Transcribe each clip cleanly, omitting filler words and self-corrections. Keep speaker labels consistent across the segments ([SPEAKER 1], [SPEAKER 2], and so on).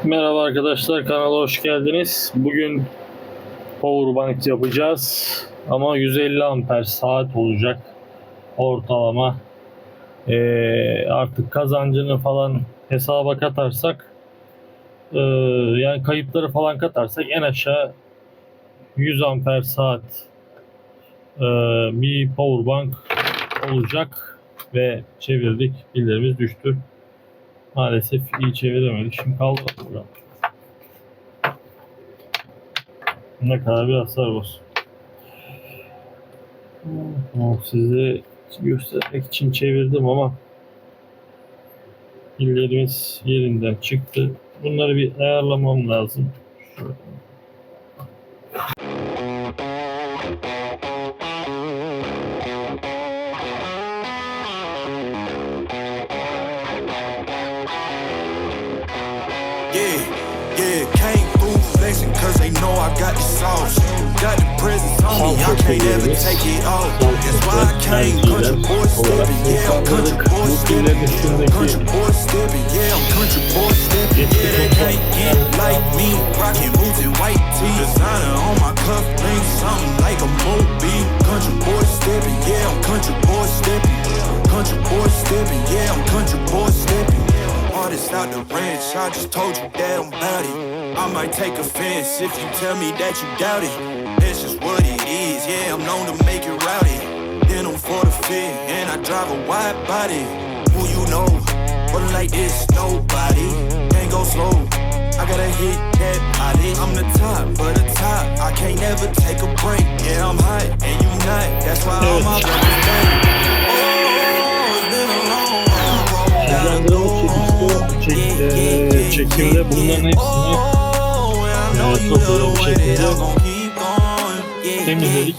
[SPEAKER 1] Merhaba arkadaşlar, kanala hoş geldiniz. Bugün powerbank yapacağız ama 150 amper saat olacak ortalama. Artık kazancını falan hesaba katarsak, yani kayıpları falan katarsak en aşağı 100 amper saat bir powerbank olacak ve çevirdik, pillerimiz düştü. Maalesef iyi çeviremedik. Şimdi kaldı burada. Ne kadar bir hasar olsun. Size göstermek için çevirdim ama pillerimiz yerinden çıktı. Bunları bir ayarlamam lazım. Şöyle.
[SPEAKER 2] Cause they know I got the sauce. Got the presents on me, I can't ever take it off. That's why I came, country boy stepping, yeah, I'm country boy stepping. Country boy stepping, yeah, I'm country boy stepping. Yeah, they can't get like me, rockin' boots and white tee. Designer on my cuff, ain't something like a movie. Country boy stepping, yeah, I'm country boy stepping. Country boy stepping, yeah, I'm country boy stepping. Artist out the ranch, I just told you that I'm bout it. I might take offense if you tell me that you doubt it. That's just what it is, yeah, I'm known to make it rowdy. Then I'm for the fit, and I drive a wide body. Who you know, but like this, nobody. Can't go slow, I gotta hit that body. I'm the top, but the top, I can't never take a break. Yeah, I'm hot, and you not, that's why all my brothers bang. Oh, it's been a long road, gotta go home.
[SPEAKER 1] Çekimde bunların hepsini toplu bir şekilde temizledik.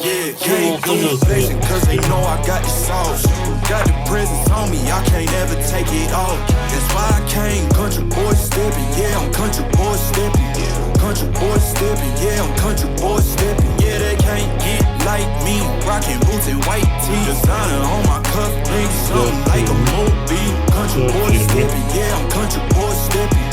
[SPEAKER 2] Cause they know I got the sauce. Got the presents on me, I can't ever take it off. That's why I came, country boy stepping, yeah, I'm country boy stepping. Country boy stepping, yeah, I'm country boy stepping. Yeah, they can't get like me, rockin' boots and white tee. Designer on my cuff, ain't something like a movie. Country boy stepping, yeah, I'm country boy stepping.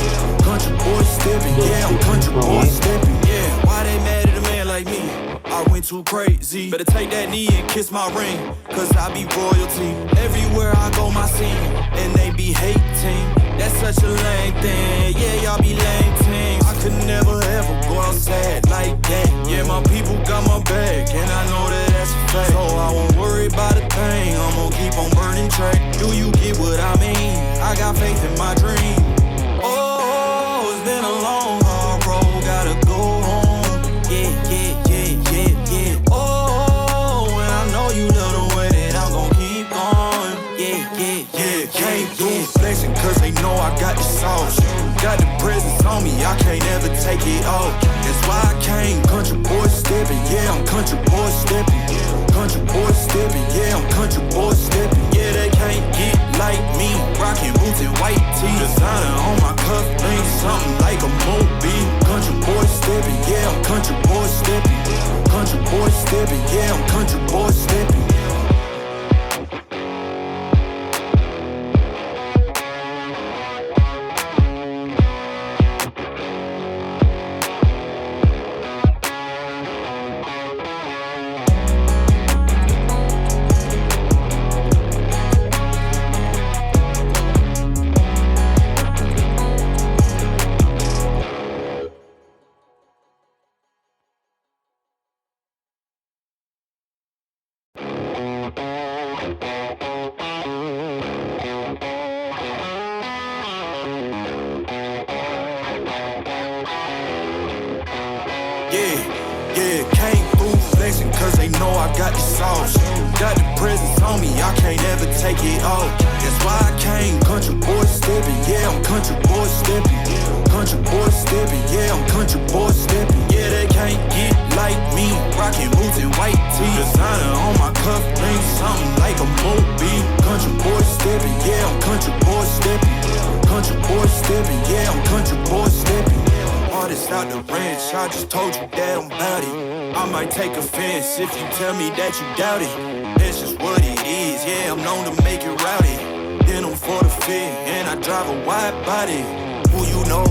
[SPEAKER 2] Country boy stepping, yeah, I'm country boy stepping. Yeah, why they mad at a man like me? I went too crazy. Better take that knee and kiss my ring, cause I be royalty. Everywhere I go, my scene, and they be hating. That's such a lame thing, yeah, y'all be lame teams. I could never ever go outside like that. Yeah, my people got my back, and I know that that's a fact. So I won't worry about a thing, I'm gonna keep on burning track. Do you get what I mean? I got faith in my dream. Oh, it's been a long, hard road, gotta go home. Yeah, yeah, yeah, yeah, yeah. Oh, and I know you love the way that I'm gon' keep going. Yeah, yeah, yeah, can't do flexing cause they know I got the sauce. Got the presents on me, I can't ever take it off. That's why I came, country boy stepping, yeah, I'm country boy stepping. Country boy stepping, yeah, I'm country boy stepping. Yeah, they can't get like me, rockin' boots and white tee. Designer on my cuff, ain't something like a movie. Country boy stepping, yeah, I'm country boy stepping. Country boy stepping, yeah, I'm country boy stepping. Yeah, came through flexing cause they know I got the sauce. Got the presents on me, I can't ever take it off. That's why I came, country boy stepping, yeah, I'm country boy stepping. Country boy stepping, yeah, I'm country boy stepping. Yeah, they can't get like me, rockin' boots and white tee. Designer on my cuff, ain't something like a movie. Country boy stepping, yeah, I'm country boy stepping. Country boy stepping, yeah, I'm country boy stepping. Artist out the ranch, I just told you that I'm bout it. I might take offense if you tell me that you doubt it. That's just what it is, yeah, I'm known to make it rowdy. Then I'm for the fit, and I drive a wide body. Who you know,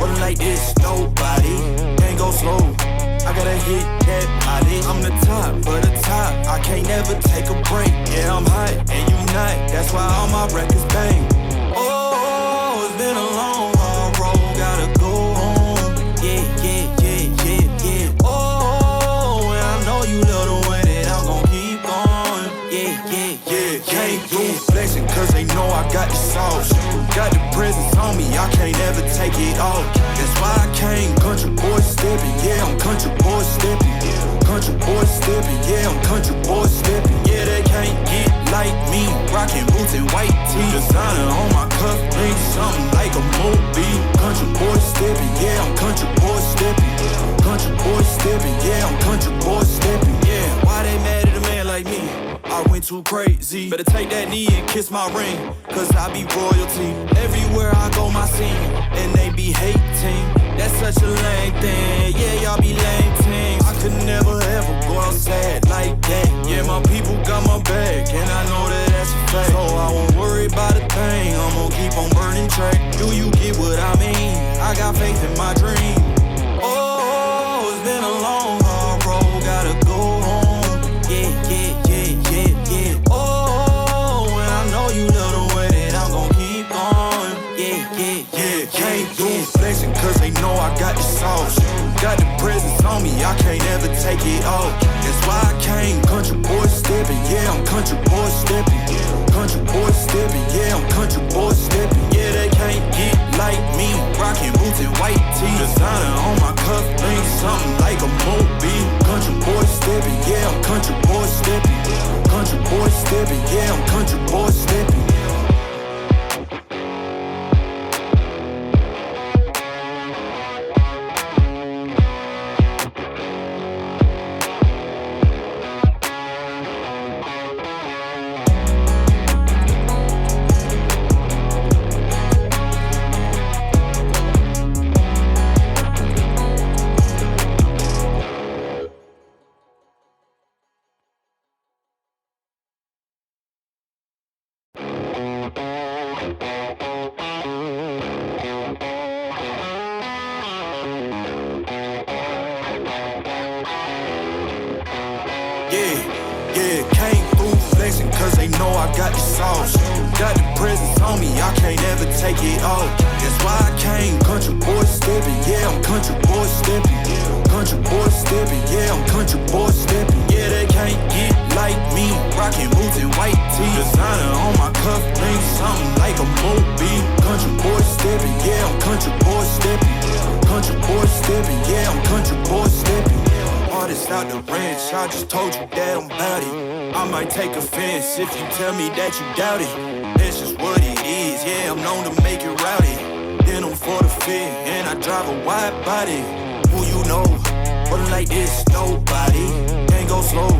[SPEAKER 2] Rolling like this, nobody can't go slow. I gotta hit that body. I'm the top of the top. I can't never take a break. Yeah, I'm hot and you not. That's why all my records bang. Oh, it's been a long, hard road. Gotta go home. Yeah, yeah, yeah, yeah, yeah. Oh, and I know you love the way that I'm gon' keep going. Yeah, yeah, yeah. Can't do flexing cause they know I got the sauce. Got the presence on me, I can't ever take it off. That's why I came country boy stepping. Yeah, I'm country boy stepping. Country boy stepping. Yeah, I'm country boy stepping. Yeah, they can't get like me. Rocking boots and white tee. Designer on my cuff links, something like a movie. Country boy stepping. Yeah, I'm country boy stepping. Country boy stepping. Yeah, I'm country boy stepping. Yeah, why they mad at a man like me? I went too crazy. Better take that knee and kiss my ring, cause I be royalty. Everywhere I go, my scene, and they be hating. That's such a lame thing. Yeah, y'all be lame teams. I could never ever go outside like that. Yeah, my people got my back, and I know that that's a fact. So I won't worry about a thing. I'm gonna keep on burning track. Do you get what I mean? I got faith in my dream. Oh, it's been a long, hard road. Gotta go home. Yeah, yeah, yeah, yeah, yeah. Oh, and I know you love the way that I'm gon' keep going. Yeah, yeah, yeah. Can't do flexing cause they know I got the sauce. Got the presence on me, I can't ever take it off. That's why I came country boy stepping. Yeah, I'm country boy stepping. Country boy stepping. Yeah, I'm country boy stepping. Yeah, they can't get like me. Rocking boots and white tee. Designer on my cuff links, something like a movie. Country boy stepping. Yeah, I'm country boy stepping. Country boy stepping. Yeah, I'm country boy stepping. Yeah, came through flexing cause they know I got the sauce. Got the presence on me, I can't ever take it off. That's why I came country boy stepping. Yeah, I'm country boy stepping. Country boy stepping. Yeah, I'm country boy stepping. Yeah, they can't get like me. Rocking boots and white tee. Designer on my cuff links, something like a movie. Country boy stepping. Yeah, I'm country boy stepping. Country boy stepping. Yeah, I'm country boy stepping. Artist out the ranch, I just told you that I'm bout it. I might take offense if you tell me that you doubt it. That's just what it is, yeah, I'm known to make it rowdy. Then I'm for the fit, and I drive a wide body. Who you know, but like this, nobody can't go slow.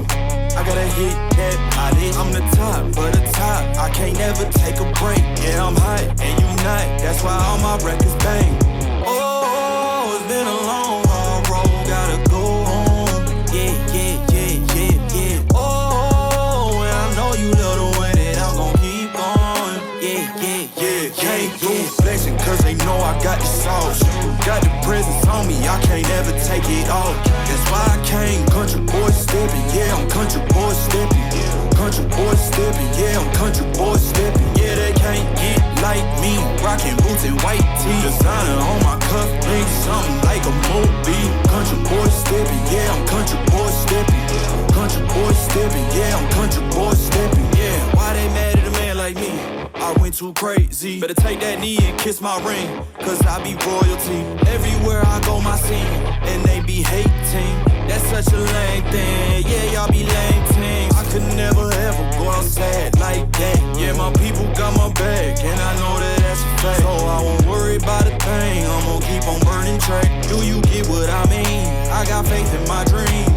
[SPEAKER 2] I gotta hit that body. I'm the top of the top, I can't never take a break. Yeah, I'm hot, and you not, that's why all my records bang. Oh, it's been a long, hard road, gotta go home. Yeah, yeah, yeah, yeah, yeah. Oh, and I know you love the way that I'm gon' keep going. Yeah, yeah, yeah. Can't do flexing cause they know I got the sauce. Got the presence on me, I can't ever take it off. That's why I came country boy stepping. Yeah, I'm country boy stepping. Country boy stepping. Yeah, I'm country boy stepping. Yeah, they can't get like me. Rocking boots and white tee. Designer on my cuff links, something like a movie. Country boy stepping. Yeah, I'm country boy stepping. Country boy stepping. Yeah, I'm country boy stepping. Yeah, why they mad at a man like me? I went too crazy. Better take that knee and kiss my ring, cause I be royalty. Everywhere I go, my scene, and they be hating. That's such a lame thing. Yeah, y'all be lame teams. I could never ever go outside like that. Yeah, my people got my back, and I know that that's a fact. So I won't worry about a thing. I'm gonna keep on burning track. Do you get what I mean? I got faith in my dream.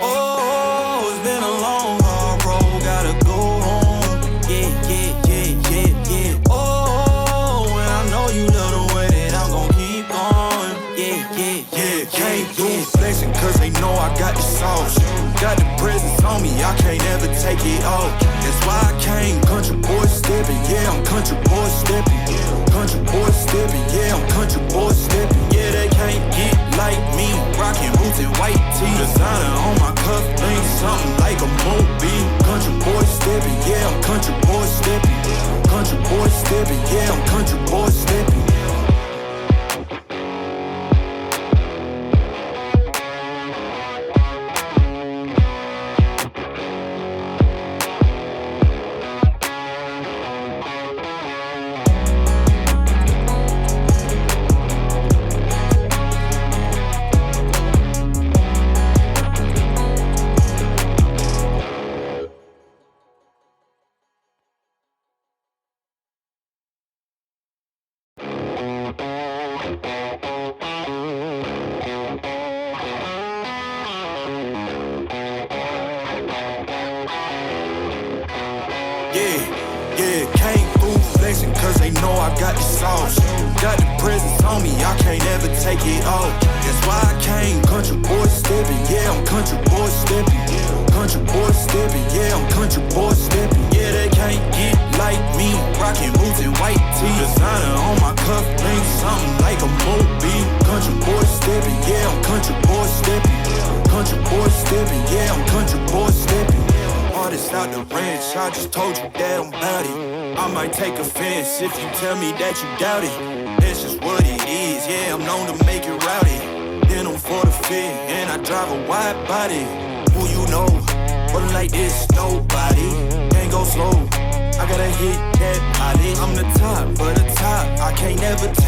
[SPEAKER 2] Oh, it's been a long, hard road. Gotta go home. Yeah, yeah, yeah, yeah, yeah. Oh, and I know you love the way that I'm gon' keep going. Yeah, yeah, yeah. Can't do flexing cause they know I got the sauce. Got the presence on me, I can't ever take it off. That's why I came country boy stepping. Yeah, I'm country boy stepping. country boy stepping, yeah, I'm country boy stepping. Yeah, they can't get like me, rocking boots and white tee. Designer on my cuff, ain't something like a movie. Country boy stepping, yeah, I'm country boy stepping. Country boy stepping, yeah, I'm country boy stepping. Yeah, came through flexing cause they know I got the sauce. Got the presence on me, I can't ever take it off. That's why I came country boy stepping, yeah, I'm country boy stepping. Country boy stepping, yeah, I'm country boy stepping. Yeah, they can't get like me, rocking boots and white tee. Designer on my cuff, ain't something like a movie. Country boy stepping, yeah, I'm country boy stepping. Country boy stepping, yeah, I'm country boy stepping. Artist out the ranch, I just told you that I'm bout it. I might take offense if you tell me that you doubt it. That's just what it is, yeah, I'm known to make it rowdy. Then I'm for the fit, and I drive a wide body. Who you know, but like this, nobody. Can't go slow, I gotta hit that body. I'm the top for the top, I can't never take